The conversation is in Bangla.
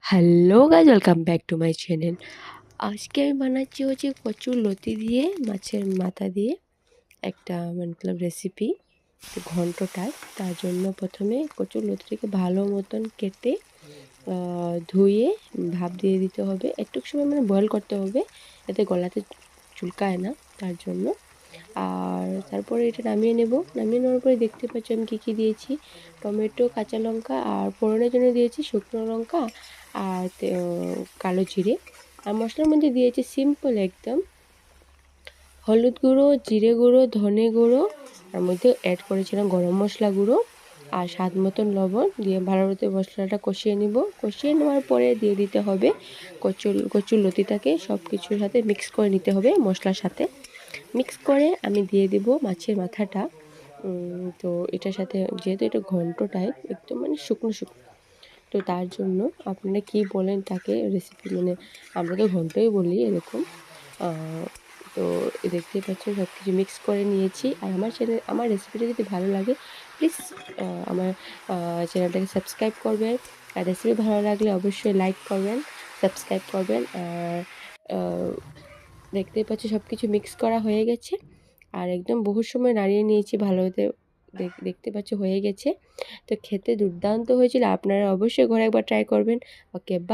Hello guys, welcome back to my channel. আজকে আমি বানাচ্ছি হচ্ছে কচুর লতি দিয়ে মাছের মাথা দিয়ে একটা মতলব রেসিপি ঘন্ট টাইপ। তার জন্য প্রথমে কচুর লতিটাকে ভালো মতন কেটে ধুয়ে ভাপ দিয়ে দিতে হবে। একটু সময় বয়েল করতে হবে, যাতে গলাতে চুলকায় না, তার জন্য। আর তারপরে এটা নামিয়ে নেব। নামিয়ে নেওয়ার পরে দেখতে পাচ্ছি আমি কী কী দিয়েছি। টমেটো, কাঁচা লঙ্কা, আর ফোড়নের জন্য দিয়েছি শুকনো লঙ্কা আর কালো জিরে। আর মশলার মধ্যে দিয়েছি সিম্পল একদম হলুদ গুঁড়ো, জিরে গুঁড়ো, ধনে গুঁড়ো, তার মধ্যে অ্যাড করেছিলাম গরম মশলা গুঁড়ো আর স্বাদ মতন লবণ দিয়ে ভালো মতো মশলাটা কষিয়ে নিব। কষিয়ে নেওয়ার পরে দিয়ে দিতে হবে কচুর লতিটাকে সব কিছুর সাথে মিক্স করে নিতে হবে। মশলার সাথে মিক্স করে আমি দিয়ে দেব মাছের মাথাটা। তো এটার সাথে যেহেতু এটা ঘন্ট টাইপ একদম শুকনো শুকনো, তো তার জন্য আপনারা কি বলেন তাকে রেসিপি, আমরা তো ঘন্টই বলি এরকম। তো দেখতেই পাচ্ছেন সব কিছু মিক্স করে নিয়েছি। আর আমার রেসিপিটা যদি ভালো লাগে প্লিজ আমার চ্যানেলটাকে সাবস্ক্রাইব করবেন। আর রেসিপি ভালো লাগলে অবশ্যই লাইক করবেন, সাবস্ক্রাইব করবেন। আর দেখতেই পাচ্ছি সব কিছু মিক্স করা হয়ে গেছে। আর একদম বহু সময় নাড়িয়ে নিয়েছি ভালো হতে, দেখতে পাচ্ছ হয়ে গেছে। তো খেতে দুর্দান্ত হয়েছিল, আপনারা অবশ্যই ঘরে একবার ট্রাই করবেন। ওকে, বা।